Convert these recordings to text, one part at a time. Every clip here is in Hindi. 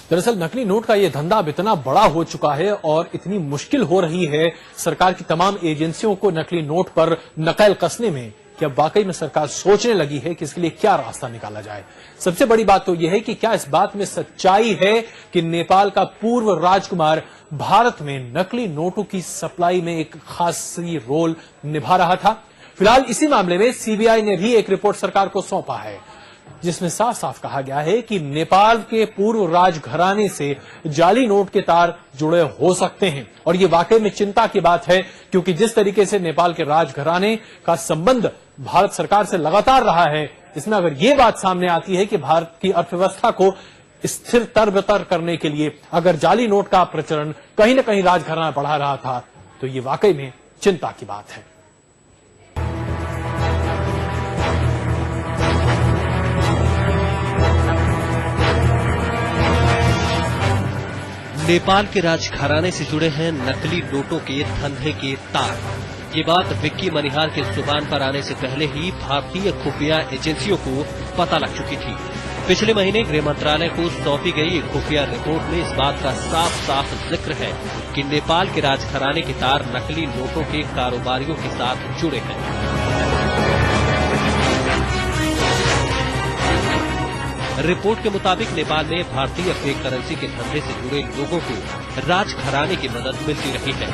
दरअसल नकली नोट का यह धंधा अब इतना बड़ा हो चुका है और इतनी मुश्किल हो रही है सरकार की तमाम एजेंसियों को नकली नोट पर नकल कसने में कि अब वाकई में सरकार सोचने लगी है कि इसके लिए क्या रास्ता निकाला जाए। सबसे बड़ी बात तो यह है कि क्या इस बात में सच्चाई है कि नेपाल का पूर्व राजकुमार भारत में नकली नोटों की सप्लाई में एक खासी रोल निभा रहा था। फिलहाल इसी मामले में सीबीआई ने भी एक रिपोर्ट सरकार को सौंपा है, जिसमें साफ साफ कहा गया है कि नेपाल के पूर्व राजघराने से जाली नोट के तार जुड़े हो सकते हैं। और ये वाकई में चिंता की बात है, क्योंकि जिस तरीके से नेपाल के राजघराने का संबंध भारत सरकार से लगातार रहा है, इसमें अगर ये बात सामने आती है कि भारत की अर्थव्यवस्था को स्थिर तरबतर करने के लिए अगर जाली नोट का प्रचलन कहीं न कहीं राजघराना बढ़ा रहा था, तो ये वाकई में चिंता की बात है। नेपाल के राजघराने से जुड़े हैं नकली नोटों के धंधे के तार। ये बात विक्की मनिहार के जुबान पर आने से पहले ही भारतीय खुफिया एजेंसियों को पता लग चुकी थी। पिछले महीने गृह मंत्रालय को सौंपी गई एक खुफिया रिपोर्ट में इस बात का साफ साफ जिक्र है कि नेपाल के राजघराने के तार नकली नोटों के कारोबारियों के साथ जुड़े हैं। रिपोर्ट के मुताबिक नेपाल में भारतीय फेक करेंसी के धंधे से जुड़े लोगों को राजघराने की मदद मिलती रही है।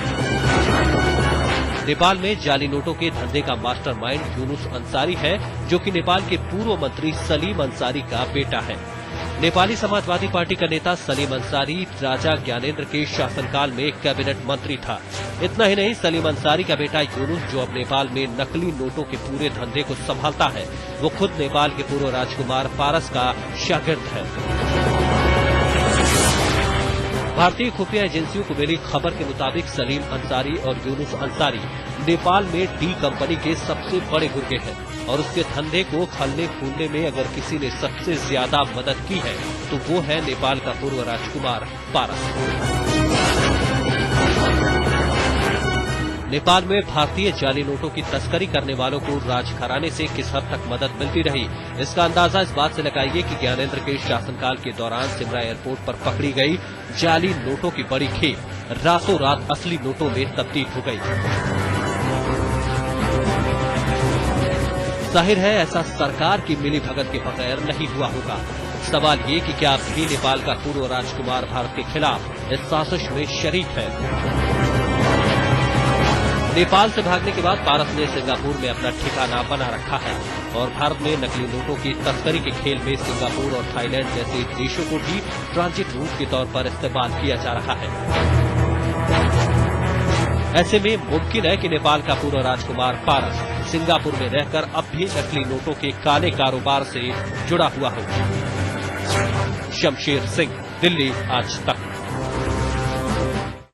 नेपाल में जाली नोटों के धंधे का मास्टरमाइंड यूनुस अंसारी है, जो कि नेपाल के पूर्व मंत्री सलीम अंसारी का बेटा है। नेपाली समाजवादी पार्टी का नेता सलीम अंसारी राजा ज्ञानेंद्र के शासनकाल में कैबिनेट मंत्री था। इतना ही नहीं, सलीम अंसारी का बेटा यूनुस, जो अब नेपाल में नकली नोटों के पूरे धंधे को संभालता है, वो खुद नेपाल के पूर्व राजकुमार पारस का शागिर्द है। भारतीय खुफिया एजेंसियों को मिली खबर के मुताबिक सलीम अंसारी और यूनुस अंसारी नेपाल में डी कंपनी के सबसे बड़े गुर्गे हैं और उसके धंधे को फलने फूलने में अगर किसी ने सबसे ज्यादा मदद की है तो वो है नेपाल का पूर्व राजकुमार पारस। नेपाल में भारतीय जाली नोटों की तस्करी करने वालों को राजघराने से किस हद तक मदद मिलती रही, इसका अंदाजा इस बात से लगाइए कि ज्ञानेंद्र के शासनकाल के दौरान सिमरा एयरपोर्ट पर पकड़ी गई जाली नोटों की बड़ी खेप रातों रात असली नोटों में तब्दील हो गई। जाहिर है ऐसा सरकार की मिलीभगत के बगैर नहीं हुआ होगा। सवाल ये कि क्या अब भी नेपाल का पूर्व राजकुमार भारत के खिलाफ इस साजिश में शरीक है। नेपाल से भागने के बाद पारस ने सिंगापुर में अपना ठिकाना बना रखा है और भारत में नकली नोटों की तस्करी के खेल में सिंगापुर और थाईलैंड जैसे देशों को भी ट्रांजिट रूट के तौर पर इस्तेमाल किया जा रहा है। ऐसे में मुमकिन है कि नेपाल का पूर्व राजकुमार पारस सिंगापुर में रहकर अब भी नकली नोटों के काले कारोबार से जुड़ा हुआ हो। शमशेर सिंह, दिल्ली आज तक।